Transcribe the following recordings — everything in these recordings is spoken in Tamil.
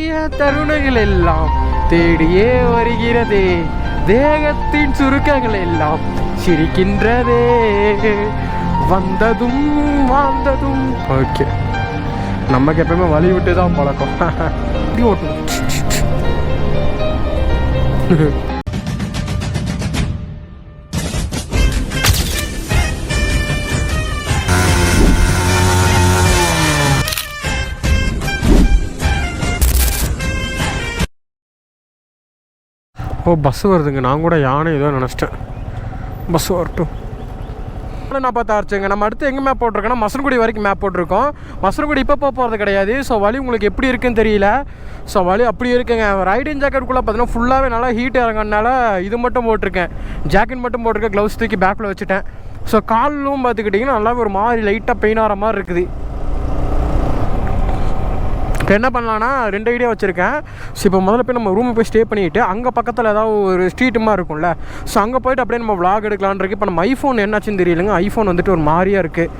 தேடிய தருணங்கள் எல்லாம் தேடியே வருகிறதே, தேகத்தின் சுருக்கங்கள் எல்லாம் சிரிக்கின்றதே, வந்ததும் வாழ்ந்ததும். ஓகே, நமக்கு எப்பவுமே வழி விட்டு தான் பழக்கம். இப்படி ஓட்டும். ஓ, பஸ் வருதுங்க. நான் கூட யானை ஏதோ நினச்சிட்டேன். பஸ் வரட்டும். நான் பார்த்து ஆச்சுங்க. நம்ம அடுத்து எங்கே மேப் போட்டிருக்கோன்னா மசனகுடி வரைக்கும் மேப் போட்டிருக்கோம். மசனகுடி இப்போ போகிறது கிடையாது. ஸோ வழி உங்களுக்கு எப்படி இருக்குன்னு தெரியல. ஸோ வழி அப்படி இருக்குங்க. ரைடிங் ஜாக்கெட்டுக்குள்ளே பார்த்தீங்கன்னா ஃபுல்லாகவே நல்லா ஹீட் இறங்கினால இது மட்டும் போட்டிருக்கேன், ஜாக்கெட் மட்டும் போட்டிருக்கேன். க்ளவுஸ் தூக்கி பேக்கில் வச்சுட்டேன். ஸோ காலும் பார்த்துக்கிட்டிங்கன்னா நல்லாவே ஒரு மாதிரி லைட்டாக பெயின் ஆகிற மாதிரி இருக்குது. இப்போ என்ன பண்ணலான்னா 2 ஐடியா வச்சுருக்கேன். ஸோ இப்போ முதல்ல போய் நம்ம ரூமை போய் ஸ்டே பண்ணிவிட்டு அங்கே பக்கத்தில் ஏதாவது ஒரு ஸ்ட்ரீட்டு மாதிரி இருக்கும்ல, ஸோ அங்கே போய்ட்டு அப்படியே நம்ம vlog எடுக்கலான்னு இருக்கு. இப்போ நம்ம ஐஃபோன் என்னாச்சுன்னு தெரியலங்க. ஐஃபோன் வந்துட்டு ஒரு மாதிரியாக இருக்குது.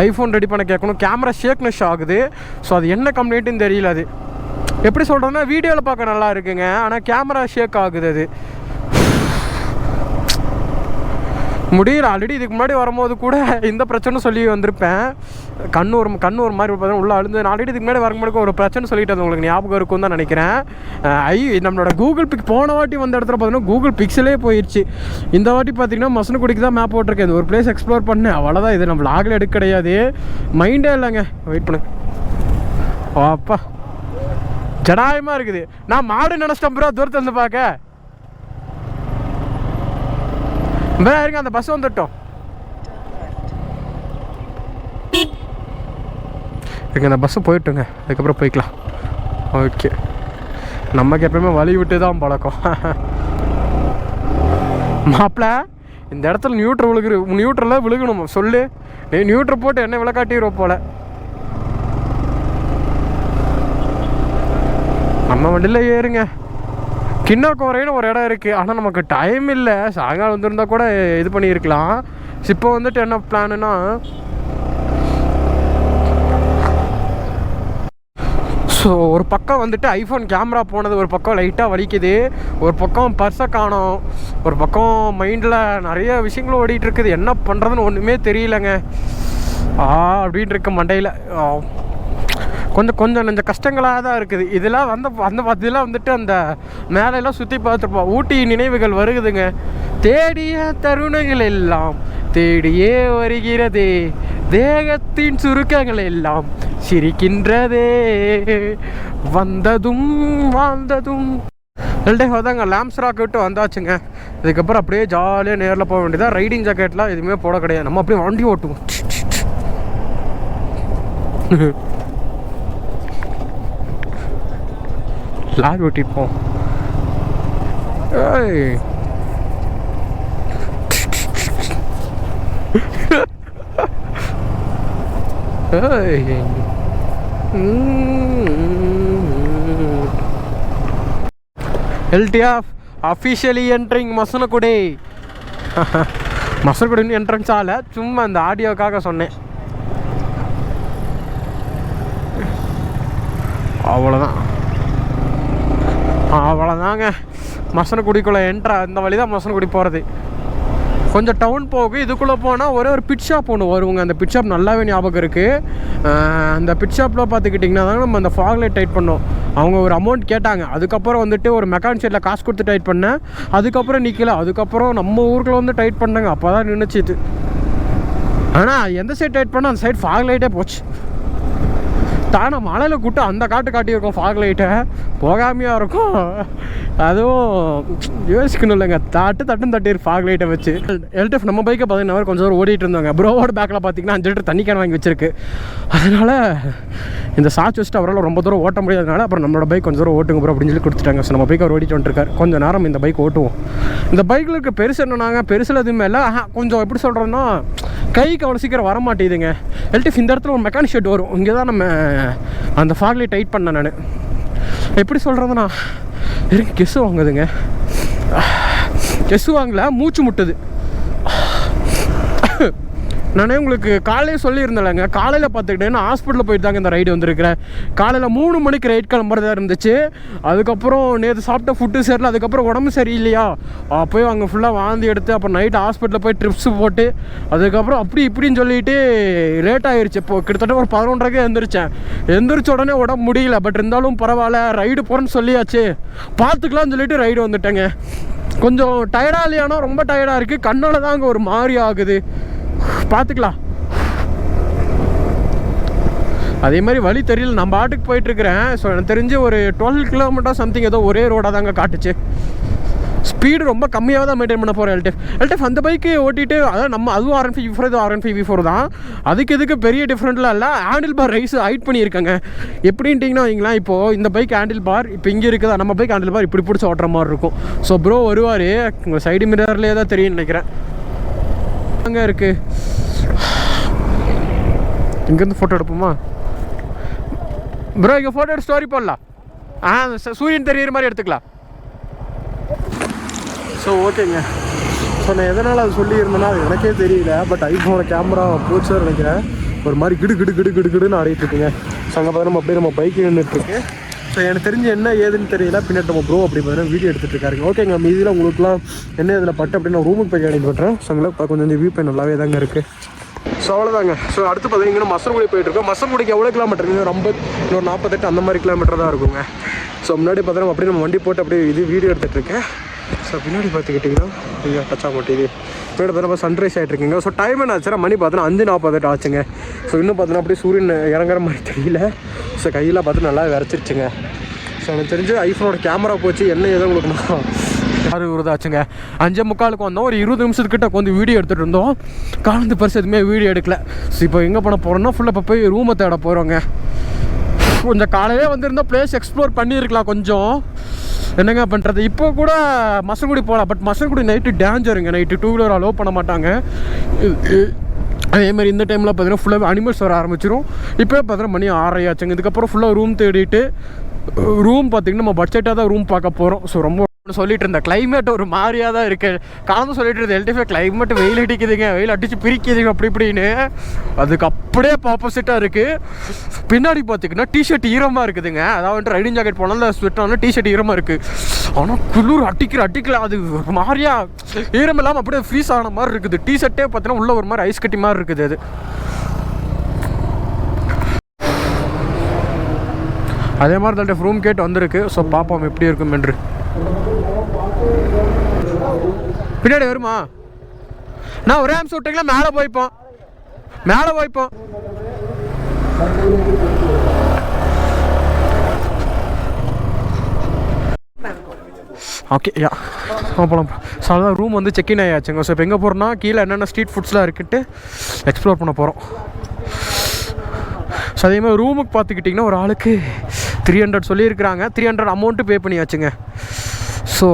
ஐஃபோன் ரெடி பண்ண கேட்கணும். கேமரா ஷேக்னஸ் ஆகுது. ஸோ அது என்ன கம்ப்ளைண்ட்டுன்னு தெரியல. அது எப்படி சொல்கிறேன்னா வீடியோவில் பார்க்க நல்லா இருக்குங்க, ஆனால் கேமரா ஷேக் ஆகுது. அது முடியல. ஆல்ரெடி இதுக்கு முன்னாடி வரும்போது கூட இந்த பிரச்சனை சொல்லி வந்திருப்பேன். கண்ணு ஒரு மாதிரி பார்த்தீங்கன்னா உள்ளே அழுந்து. நான் ஆல்ரெடி இதுக்கு முன்னாடி வரும்போது ஒரு பிரச்சனை சொல்லிட்டு அது உங்களுக்கு ஞாபகம் இருக்கும்னு தான் நினைக்கிறேன். நம்மளோட கூகுள் பிக் போன வாட்டி வந்த இடத்துல பார்த்தீங்கன்னா கூகுள் பிக்சலே போயிடுச்சு. இந்த வாட்டி பார்த்தீங்கன்னா மசனகுடிக்கு தான் மேப் போட்டிருக்கேன். இது ஒரு பிளேஸ் எக்ஸ்ப்ளோர் பண்ணேன், அவ்வளோதான். இது நம்ம vlogல எடுக்க கிடையாது. மைண்டே இல்லைங்க. வெயிட் பண்ணு. அப்பா ஜடாயமாக இருக்குது. நான் மாடு நினச்சிட்டேன் ப்ரோ தூரத்தில் இருந்து பார்க்க. இருங்க, அந்த பஸ் வந்துட்டோம். இங்கே அந்த பஸ்ஸு போயிட்டுங்க, அதுக்கப்புறம் போய்க்கலாம். ஓகே, நமக்கு எப்பவுமே வழி விட்டு தான் பழக்கம். மாப்பிள்ள இந்த இடத்துல நியூட்ரலில் விழுகணும் சொல்லு. நீ நியூட்ரல் போட்டு என்ன விளக்காட்டிடுவோம் போல. நம்ம வண்டியில் ஏறுங்க. கிண்ணாக்கோரைன்னு ஒரு இடம் இருக்குது, ஆனால் நமக்கு டைம் இல்லை. சாயங்காலம் வந்துருந்தா கூட இது பண்ணியிருக்கலாம். இப்போ வந்துட்டு என்ன பிளானுன்னா ஸோ ஒரு பக்கம் வந்துட்டு ஐஃபோன் கேமரா போனது ஒரு பக்கம் லைட்டாக வலிக்குது, ஒரு பக்கம் பர்ஸை காணோம், ஒரு பக்கம் மைண்டில் நிறைய விஷயங்களும் ஓடிட்டுருக்குது. என்ன பண்ணுறதுன்னு ஒன்றுமே தெரியலங்க. அப்படின்னு இருக்க மண்டையில் கொஞ்சம் கஷ்டங்களாக தான் இருக்குது. இதெல்லாம் இதெல்லாம் வந்துட்டு அந்த மேலையெல்லாம் சுற்றி பார்த்துருப்போம். ஊட்டி நினைவுகள் வருகுதுங்க. தேடிய தருணங்கள் எல்லாம் தேடியே வருகிறதே, தேகத்தின் சுருக்கங்கள் எல்லாம் சிரிக்கின்றதே, வந்ததும் வாழ்ந்ததும். தாங்க லேம்ஸ் ராக் விட்டு வந்தாச்சுங்க. இதுக்கப்புறம் அப்படியே ஜாலியாக நேரில் போக வேண்டியதாக. ரைடிங் ஜாக்கெட்லாம் எதுவுமே போட கிடையாது. நம்ம அப்படியே வண்டி ஓட்டுவோம். லாரி ஓட்டிப்போம். LTF officially entering Masinagudi. Masinagudi entrance ஆகல, சும்மா அந்த ஆடியோக்காக சொன்னேன். அவ்வளோதாங்க. மசனகுடிக்குள்ளே இந்த வழி தான் மசனகுடி போகிறது. கொஞ்சம் டவுன் போகும். இதுக்குள்ளே போனால் ஒரே ஒரு பிட் ஷாப் ஒன்று வருவாங்க. அந்த பிட் ஷாப் நல்லாவே ஞாபகம் இருக்குது. அந்த பிட் ஷாப்பில் பார்த்துக்கிட்டிங்கன்னா தான் நம்ம அந்த ஃபாக் லைட் டைட் பண்ணோம். அவங்க ஒரு அமௌண்ட் கேட்டாங்க. அதுக்கப்புறம் வந்துட்டு ஒரு மெக்கானிக் ஷெட்டில் காசு கொடுத்து டைட் பண்ணேன். அதுக்கப்புறம் நிற்கல. அதுக்கப்புறம் நம்ம ஊருக்குள்ள வந்து டைட் பண்ணாங்க. அப்போ தான் நின்றுச்சிது. ஆனால் எந்த சைட் டைட் பண்ணால் அந்த சைட் ஃபாக் லைட்டே போச்சு. தானே மலையில் கூட்டு அந்த காட்டியிருக்கோம் ஃபாக் லைட்டை, போகாமையாக இருக்கும். அதுவும் யோசிக்கணும் இல்லைங்க. தட்டுன்னு தட்டிரு ஃபாக் லைட்டை வச்சு. LTF நம்ம பைக்கை பார்த்தீங்கன்னா கொஞ்சம் தூரம் ஓடிட்டு இருந்தாங்க. ப்ரோவோட பேக்கில் பார்த்தீங்கன்னா 5 லிட்டர் தண்ணி கேன் வாங்கி வச்சிருக்கு. அதனால் இந்த சார்ஜ் வச்சுட்டு அவரால் ரொம்ப தூரம் ஓட்ட முடியாதனால அப்புறம் நம்மளோட பைக் கொஞ்சம் தூரம் ஓட்டுங்க ப்ரோ அப்படின்னு சொல்லி கொடுத்துட்டாங்க. ஸோ நம்ம பைக் அவர் ஓடிட்டு வந்துருக்காரு. கொஞ்சம் நேரம் இந்த பைக் ஓட்டுவோம். இந்த பைக்கில் இருக்க பெருசு என்னன்னாங்க, பெருசில் எதுவுமே இல்லை. கொஞ்சம் எப்படி சொல்கிறோன்னா கைக்கு அவ்வளோ சீக்கிரம் வர மாட்டேங்குதுங்க. LTF இந்த இடத்துல ஒரு மெக்கானிக் ஷெட் வரும். இங்கே தான் நம்ம அந்த ஃபாக் லைட் டைட் பண்ணேன். நான் எப்படி சொல்கிறதுண்ணா, எனக்கு கெஸ்ஸு வாங்குதுங்க. கெஸ்ஸு வாங்கல, மூச்சு முட்டுது. நானே உங்களுக்கு காலையில் சொல்லியிருந்தேன்லங்க, காலையில் பார்த்துக்கிட்டேன்னா ஹாஸ்பிட்டலில் போயிட்டு தாங்க இந்த ரைடு வந்திருக்கிறேன். காலையில் 3 மணிக்கு ரைட் கிளம்புறதா இருந்துச்சு. அதுக்கப்புறம் நேற்று சாப்பிட்ட ஃபுட்டு சரியில்லை, அதுக்கப்புறம் உடம்பு சரியில்லையா, போய் அங்கே ஃபுல்லாக வாந்தி எடுத்து அப்புறம் நைட்டு ஹாஸ்பிட்டலில் போய் ட்ரிப்ஸ் போட்டு அதுக்கப்புறம் அப்படி இப்படின்னு சொல்லிட்டு லேட் ஆகிடுச்சு. இப்போ கிட்டத்தட்ட ஒரு 11:30க்கே எந்திரிச்ச உடனே உடம்பு முடியல. பட் இருந்தாலும் பரவாயில்ல, ரைடு போகிறேன்னு சொல்லியாச்சு, பார்த்துக்கலாம்னு சொல்லிட்டு ரைடு வந்துட்டேங்க. கொஞ்சம் டயர்டாக இல்லையானா ரொம்ப டயர்டாக இருக்குது, கண்ணால் தாங்க ஒரு மாதிரி ஆகுது, பார்த்துக்கலாம். அதே மாதிரி வழி தெரியல, நம்ம ஆட்டுக்கு போயிட்டுருக்கிறேன். ஸோ எனக்கு தெரிஞ்சு ஒரு 12 கிலோமீட்டர் சம்திங் ஏதோ ஒரே ரோடாக தாங்க காட்டுச்சு. ஸ்பீடு ரொம்ப கம்மியாக தான் மெயின்டைன் பண்ண போகிறேன். எல்டிஎஃப் அந்த பைக்கு ஓட்டிட்டு, அதாவது நம்ம அதுவும் R15V4 இது R15V4 தான், அதுக்கு இதுக்கு பெரிய டிஃப்ரெண்ட்லாம் இல்லை. ஹேண்டில் பார் ரைஸ் ஹைட் பண்ணியிருக்காங்க. எப்படின்ட்டிங்கன்னா வைங்களேன், இப்போது இந்த பைக் ஹேண்டில் பார் இப்போ இங்கே இருக்குதா, நம்ம பைக் ஹேண்டில் பார் இப்படி பிடிச்சி ஓட்டுற மாதிரி இருக்கும். ஸோ ப்ரோ வருவார், உங்கள் சைடு மிரர்லேயே தான் தெரியும்னு நினைக்கிறேன். அங்கே இருக்குது, இங்கேருந்து ஃபோட்டோ எடுப்போமா ப்ரோ? இங்கே ஃபோட்டோ எடுத்து ஸ்டோரி போடலாம். சூரியன் தெரியுற மாதிரி எடுத்துக்கலாம். ஸோ ஓகேங்க. ஸோ நான் எதனால் அது சொல்லியிருந்தேன்னா அது எனக்கே தெரியல. பட் ஐஃபோனோட கேமரா போச்சு நினைக்கிறேன், ஒரு மாதிரி கிடுன்னு ஆடிட்டுருக்குங்க. ஸோ அங்கே பார்த்து நம்ம அப்படியே நம்ம பைக்கு நின்றுட்டுருக்கு. ஸோ எனக்கு தெரிஞ்சு என்ன ஏதுன்னு தெரியல. பின்னாடி நம்ம ப்ரோ அப்படி பார்த்தீங்கன்னா வீடியோ எடுத்துகிட்டு இருக்காருங்க. ஓகேங்க, மீதியில் உங்களுக்குலாம் என்ன இதில் பட்டு அப்படின்னு நான் ரூமுக்கு போய் அனுப்பி பண்ணுறேன். ஸோ அங்கே கொஞ்சம் இந்த வியூ பாயிண்ட் நல்லாவே தாங்க இருக்குது. ஸோ அவ்வளோதாங்க. ஸோ அடுத்து பார்த்தீங்கன்னா மசனகுடி போயிட்டுருக்கோம். மசனகுடிக்கு எவ்வளோ கிலோமீட்டர் இருக்குது? ரொம்ப இன்னொரு 48 அந்த மாதிரி கிலோமீட்டர் தான் இருக்குங்க. ஸோ முன்னாடி பார்த்தீங்கன்னா அப்படியே நம்ம வண்டி போட்டு அப்படியே இது வீடியோ எடுத்துகிட்ருக்கேன். ஸோ பின்னாடி பார்த்துக்கிட்டிங்கன்னா இங்கே டச் ஆக மாட்டேங்குது. பின்னாடி பார்த்தா சன்ரைஸ் ஆகிட்ருக்குங்க. ஸோ டைம் என்ன ஆச்சுன்னா மணி பார்த்தோன்னா 5:48 ஆச்சுங்க. ஸோ இன்னும் பார்த்தோன்னா அப்படியே சூரியன் இறங்குற மாதிரி தெரியல. ஸோ கையில் பார்த்து நல்லா விரைச்சிருச்சுங்க. ஸோ எனக்கு தெரிஞ்சு ஐஃபோனோட கேமரா போச்சு, என்ன ஏதோ உங்களுக்கு நான் 6:20 ஆச்சுங்க. 5:45 வந்தோம். ஒரு 20 நிமிஷத்துக்கிட்ட வந்து வீடியோ எடுத்துகிட்டு இருந்தோம். காலந்து பரிசு எதுவுமே வீடியோ எடுக்கல. ஸோ இப்போ எங்கே பண்ண போகிறோன்னா ஃபுல்லாக இப்போ போய் ரூமை தேட போகிறோங்க. கொஞ்சம் காலையிலே வந்திருந்தால் ப்ளேஸ் எக்ஸ்ப்ளோர் பண்ணியிருக்கலாம் கொஞ்சம். என்னங்க பண்ணுறது, இப்போ கூட மசனகுடி போகலாம். பட் மசனகுடி நைட்டு டேஞ்சருங்க, நைட்டு 2 வீலர் அலோவ் பண்ண மாட்டாங்க. அதேமாதிரி இந்த டைமில் பார்த்தீங்கன்னா ஃபுல்லாக அனிமல்ஸ் வர ஆரம்பிச்சிடும். இப்போ பார்த்தீங்கன்னா மணி 6:30 ஆச்சுங்க. இதுக்கப்புறம் ஃபுல்லாக ரூம் தேடிட்டு ரூம் பார்த்திங்கன்னா நம்ம பட்ஜெட்டாக தான் ரூம் பார்க்க போகிறோம். ஸோ ரொம்ப சொல்லிட்டு இருந்தேன், கிளைமேட் ஒரு மாதிரியாக தான் இருக்குது. காலந்து சொல்லிட்டு இருந்தேன், எல்டிஃபே கிளைமேட் வெயில் அடிக்குதுங்க, வெயில் அடித்து பிரிக்குதுங்க அப்படி இப்படின்னு. அதுக்கு அப்படியே ஆப்போசிட்டாக இருக்குது. பின்னாடி பார்த்திங்கன்னா டிஷர்ட் ஈரமாக இருக்குதுங்க. அதாவது ரைடிங் ஜாக்கெட் போனாலும் ஸ்வெட்டாலும் டிஷர்ட் ஈரமாக இருக்குது. ஆனால் குளிர் அடிக்கல, அது ஒரு மாதிரியா ஈரம் இல்லாமல் அப்படியே ஃப்ரீஸ் ஆன மாதிரி இருக்குது. டிஷர்ட்டே பார்த்தீங்கன்னா உள்ள ஒரு மாதிரி ஐஸ் கட்டி மாதிரி இருக்குது. அது அதே மாதிரி தான் ரூம் கேட்டு வந்திருக்கு. ஸோ பார்ப்போம் எப்படி இருக்கும் என்று. பின்னாடி வருமா? நான் ஒரே அம்சம் விட்டீங்களா? மேலே போய்ப்போம். ஓகே யா போகலாம். ஸோ அதான் ரூம் வந்து செக்இன் ஆகியாச்சுங்க. ஸோ இப்போ எங்கே போகிறோன்னா கீழே என்னென்ன ஸ்ட்ரீட் ஃபுட்ஸ்லாம் இருக்குன்ட்டு எக்ஸ்ப்ளோர் பண்ண போகிறோம். ஸோ அதே மாதிரி ரூமுக்கு பார்த்துக்கிட்டிங்கன்னா ஒரு ஆளுக்கு 300 சொல்லியிருக்கிறாங்க. 300 அமௌண்ட்டு பே பண்ணியாச்சுங்க. ஸோ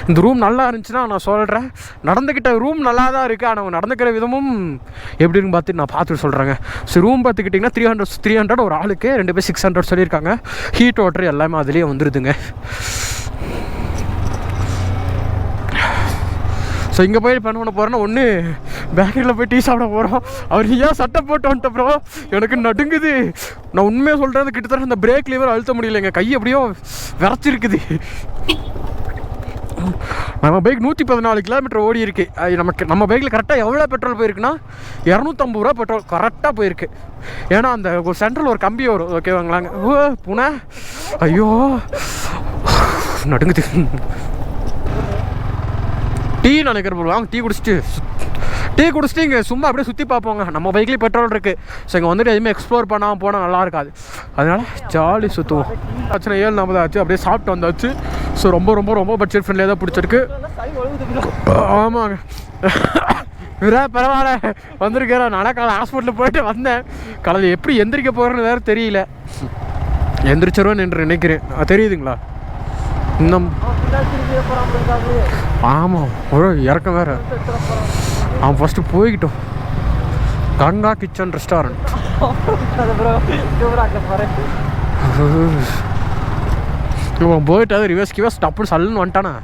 இந்த ரூம் நல்லா இருந்துச்சுன்னா நான் சொல்கிறேன். நடந்துக்கிட்ட ரூம் நல்லா தான் இருக்குது, ஆனால் நடந்துக்கிற விதமும் எப்படின்னு பார்த்துட்டு சொல்கிறேங்க. ஸோ ரூம் பார்த்துக்கிட்டிங்கன்னா 300 ஒரு ஆளுக்கு, 2 பேர் 600 சொல்லியிருக்காங்க. ஹீட் வாட்டர் எல்லாமே அதுலேயே வந்துடுதுங்க. ஸோ இங்கே போய் பண்ண போகிறேன்னா ஒன்று பேக்கரியில் போய் டீ சாப்பிட போகிறோம். அவர் ஏன் சட்டை போட்டு வந்துட்ட ப்ரோ, எனக்கு நடுங்குது. நான் உண்மையாக சொல்கிறது, கிட்டத்தட்ட அந்த பிரேக் லீவர் அழுத்த முடியலைங்க, கை எப்படியோ விரைச்சிருக்குது. நம்ம பைக் 114 கிலோமீட்டர் ஓடி இருக்கு. நம்ம பைக்கில் கரெக்டாக எவ்வளோ பெட்ரோல் போயிருக்குன்னா 250 ரூபா பெட்ரோல் கரெக்டாக போயிருக்கு. ஏன்னா அந்த ஒரு சென்ட்ரல் ஒரு கம்பி வரும், ஓகேவாங்களாங்க. புனே ஐயோ நடுங்குது. டீ நினைக்கிறேன், வாங்க டீ குடிச்சிட்டு இங்கே சும்மா அப்படியே சுற்றி பார்ப்போங்க. நம்ம பைக்லேயும் பெட்ரோல் இருக்குது. ஸோ இங்கே வந்துட்டு எதுவுமே எக்ஸ்ப்ளோர் பண்ணாமல் போனால் நல்லா இருக்காது. அதனால் ஜாலி சுற்றுவோம். ஆச்சுன்னா 7:40 ஆச்சு, அப்படியே சாப்பிட்டு வந்தாச்சு. ஸோ ரொம்ப பட்ஜெட் ஃப்ரெண்ட்லியாக தான் பிடிச்சிருக்கு. ஆமாங்க பரவாயில்ல வந்திருக்கிறேன். நடக்கால ஹாஸ்பிட்டலில் போயிட்டு வந்தேன். காலையில் எப்படி எந்திரிக்க போகிறேன்னு வேறு தெரியல. எந்திரிச்சிருவேன்னு என்று நினைக்கிறேன். தெரியுதுங்களா இன்னும்? ஆமாம், ஒரு இறக்கம் வேறு. அவன் ஃபஸ்ட்டு போய்கிட்டோம். Ganga kitchen restaurant. இவன் போயிட்டு அது ரிவர்ஸ் டப்புன்னு சல்லுன்னு வந்துட்டானா.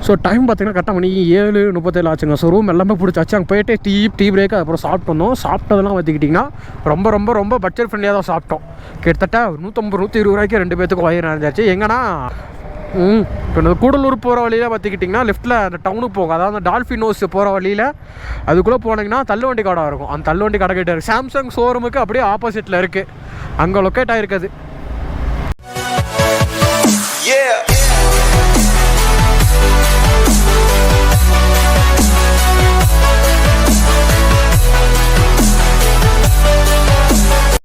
ஸோ டைம் பார்த்தீங்கன்னா கரெக்டாக மணி 7:37 ஆச்சுங்க. ஸோ ரூம் எல்லாமே பிடிச்சாச்சு. அங்கே போயிட்டு டீ பிரேக் அப்புறம் சாப்பிட்டு வந்தோம். சாப்பிட்டதெல்லாம் பார்த்துக்கிட்டிங்கன்னா ரொம்ப ரொம்ப ரொம்ப பட்ஜெட் ஃப்ரெண்ட்லியாக தான் சாப்பிட்டோம். கிட்டத்தட்ட 150-120 ரூபாய்க்கு 2 பேத்துக்கு வயிறு நிறைஞ்சாச்சு. எங்கன்னா இப்போ இந்த கூடலூர் போகிற வழியில் பார்த்துக்கிட்டிங்கன்னா லெஃப்ட்டில் அந்த டவுனுக்கு போகும், அதாவது அந்த டால்ஃபின் ஹவுஸ் போகிற வழியில் அதுக்குள்ளே போனீங்கன்னா தள்ளுவண்டி கடை இருக்கும். அந்த தள்ளுவண்டி கடை கிட்ட இருக்குது. சாம்சங் ஷோரூமுக்கு அப்படியே ஆப்போசிட்டில் இருக்குது, அங்கே லொக்கேட் ஆகிருக்குது.